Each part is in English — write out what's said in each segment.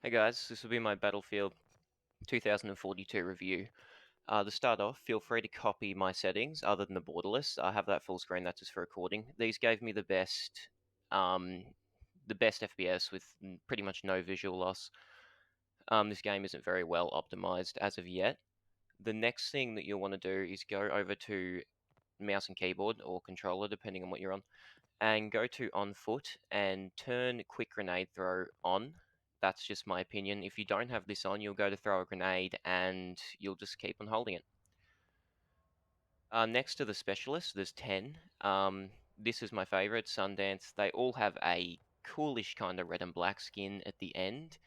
Hey guys, this will be my Battlefield 2042 review. To start off, feel free to copy my settings other than the borderless. I have that full screen, that's just for recording. These gave me um, the best FPS with pretty much no visual loss. This game isn't very well optimized as of yet. The next thing that you'll want to do is go over to mouse and keyboard or controller, depending on what you're on, and go to on foot and turn quick grenade throw on. That's just my opinion. If you don't have this on, you'll go to throw a grenade and you'll just keep on holding it. Next to the specialist, there's 10. This is my favorite, Sundance. They all have a coolish kind of red and black skin at the end.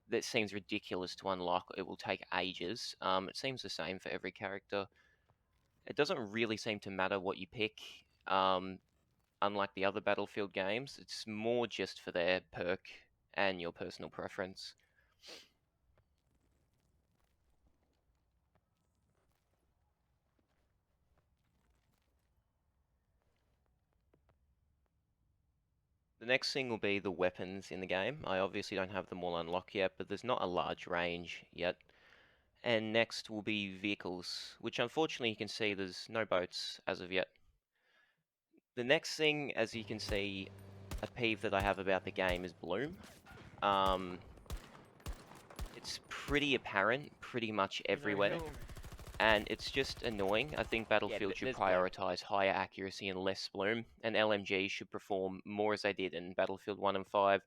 That seems ridiculous to unlock. It will take ages. It seems the same for every character. It doesn't really seem to matter what you pick. Unlike the other Battlefield games, it's more just for their perk and your personal preference. The next thing will be the weapons in the game. I obviously don't have them all unlocked yet, but there's not a large range yet. And next will be vehicles, which unfortunately you can see there's no boats as of yet. The next thing, as you can see, a peeve that I have about the game is bloom. Um, it's pretty apparent pretty much everywhere. And it's just annoying. I think Battlefield should prioritize higher accuracy and less bloom, and LMG should perform more as they did in Battlefield 1 and 5,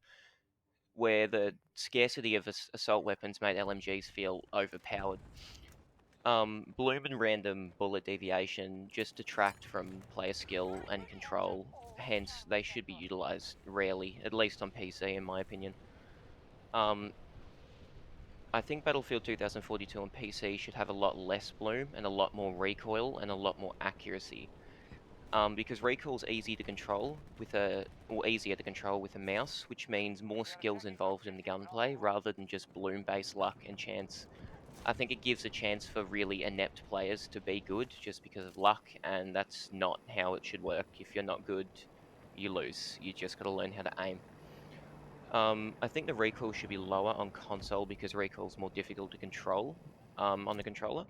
where the scarcity of assault weapons made LMGs feel overpowered. Bloom and random bullet deviation just detract from player skill and control, hence they should be utilized rarely, at least on PC in my opinion. Um, I think Battlefield 2042 on PC should have a lot less bloom and a lot more recoil and a lot more accuracy. Because recoil's easy to control or easier to control with a mouse, which means more skills involved in the gunplay rather than just bloom-based luck and chance. I think it gives a chance for really inept players to be good just because of luck, and that's not how it should work. If you're not good, you lose. You just got to learn how to aim. I think the recoil should be lower on console because recoil is more difficult to control on the controller.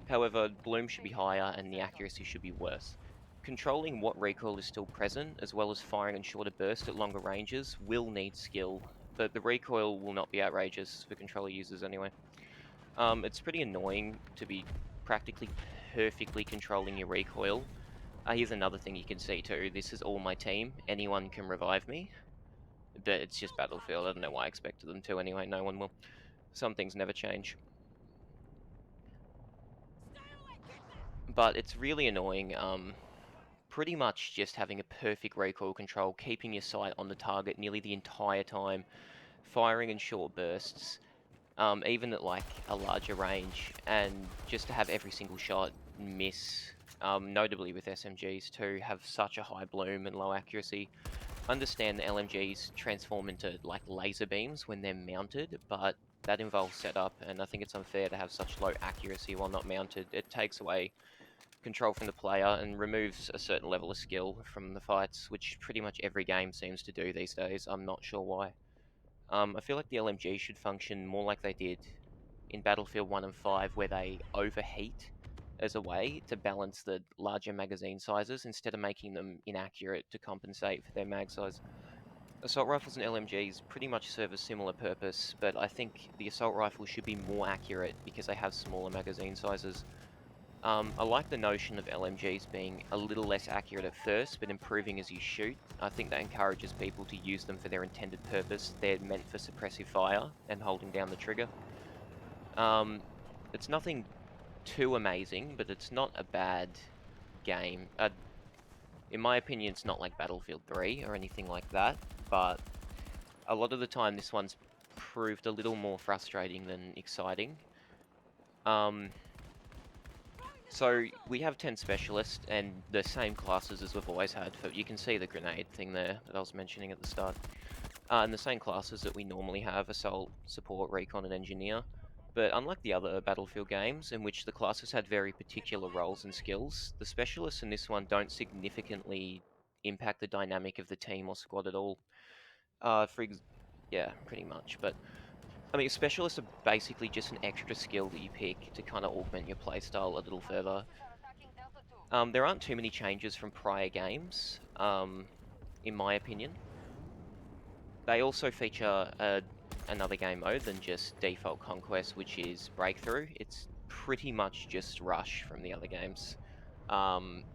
However, bloom should be higher and the accuracy should be worse. Controlling what recoil is still present, as well as firing in shorter bursts at longer ranges, will need skill, but the recoil will not be outrageous for controller users anyway. It's pretty annoying to be practically perfectly controlling your recoil. Here's another thing you can see too. This is all my team. Anyone can revive me. But it's just Battlefield. I don't know why I expected them to anyway. No one will. Some things never change. But it's really annoying. Pretty much just having a perfect recoil control, keeping your sight on the target nearly the entire time, firing in short bursts, even at like a larger range, and just to have every single shot miss. Notably with SMGs too, have such a high bloom and low accuracy. Understand the LMGs transform into like laser beams when they're mounted, but that involves setup, and I think it's unfair to have such low accuracy while not mounted. It takes away control from the player and removes a certain level of skill from the fights, which pretty much every game seems to do these days. I'm not sure why. I feel like the LMG should function more like they did in Battlefield 1 and 5, where they overheat as a way to balance the larger magazine sizes instead of making them inaccurate to compensate for their mag size. Assault rifles and LMGs pretty much serve a similar purpose, but I think the assault rifle should be more accurate because they have smaller magazine sizes. I like the notion of LMGs being a little less accurate at first, but improving as you shoot. I think that encourages people to use them for their intended purpose. They're meant for suppressive fire and holding down the trigger. Um, it's nothing too amazing, but it's not a bad game. In my opinion, it's not like Battlefield 3 or anything like that, but a lot of the time this one's proved a little more frustrating than exciting. Um, so we have 10 specialists and the same classes as we've always had. You can see the grenade thing there that I was mentioning at the start. And the same classes that we normally have: Assault, Support, Recon, and Engineer. But unlike the other Battlefield games, in which the classes had very particular roles and skills, the specialists in this one don't significantly impact the dynamic of the team or squad at all. Yeah, pretty much. But I mean, specialists are basically just an extra skill that you pick to kind of augment your playstyle a little further. There aren't too many changes from prior games, in my opinion. They also feature another game mode than just default conquest, which is breakthrough. It's pretty much just rush from the other games.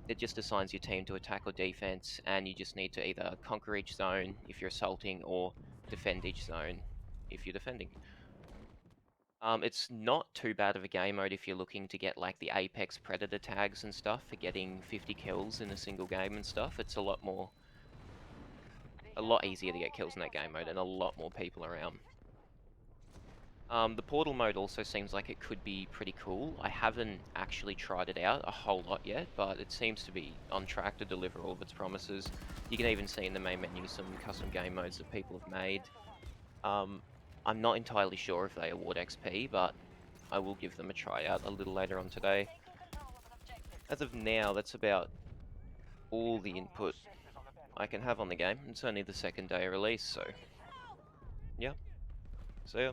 It just assigns your team to attack or defense, and you just need to either conquer each zone if you're assaulting, or defend each zone if you're defending. It's not too bad of a game mode if you're looking to get like the Apex Predator tags and stuff for getting 50 kills in a single game and stuff. It's a lot easier to get kills in that game mode and a lot more people around. The portal mode also seems like it could be pretty cool. I haven't actually tried it out a whole lot yet, but it seems to be on track to deliver all of its promises. You can even see in the main menu some custom game modes that people have made. I'm not entirely sure if they award XP, but I will give them a try out a little later on today. As of now, that's about all the input I can have on the game. It's only the second day of release, so yeah. See ya.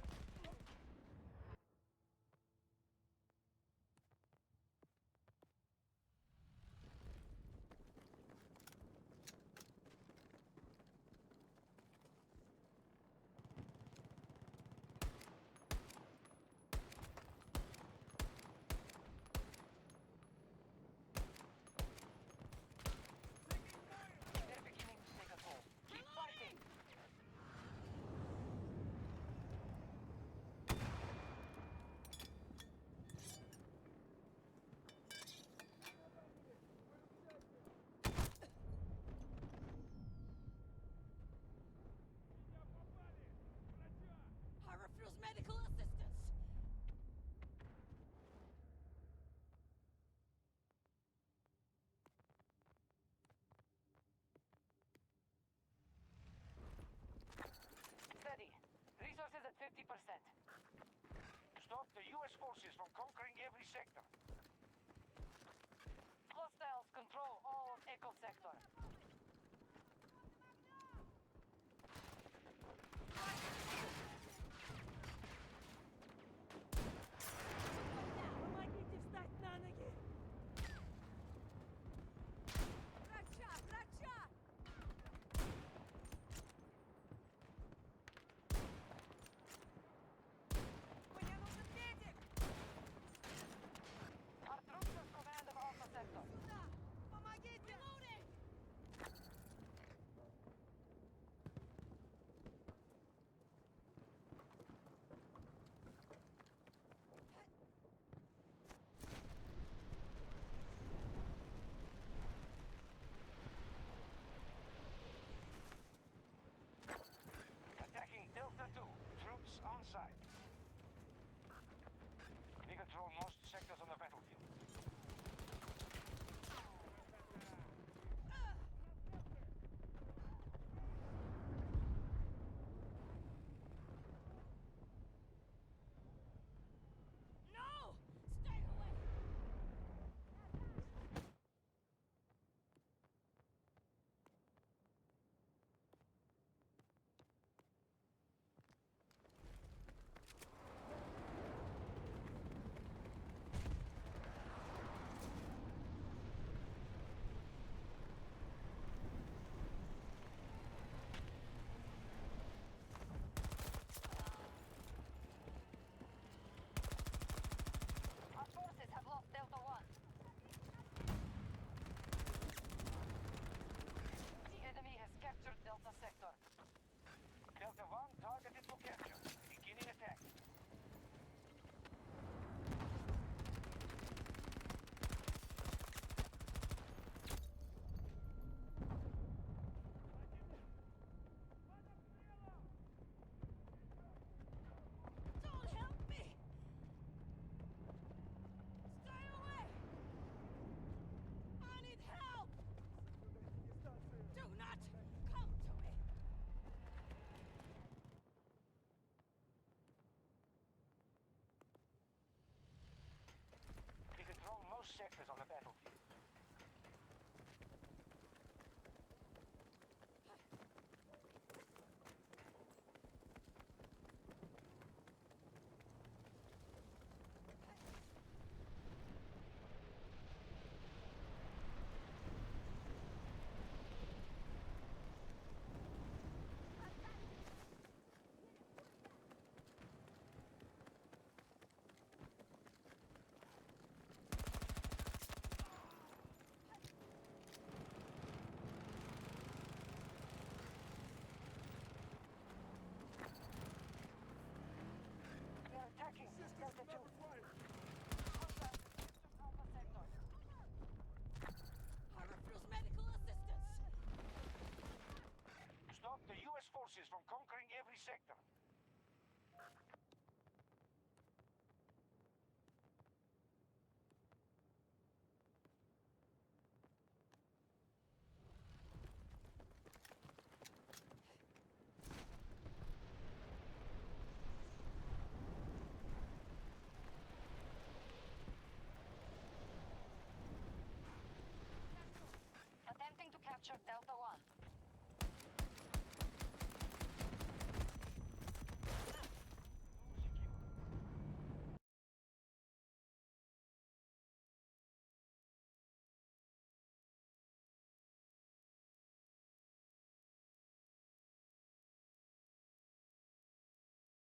Medical assistance! Steady. Resources at 50%. Stop the US forces from conquering every sector. Hostiles control all of Echo Sector.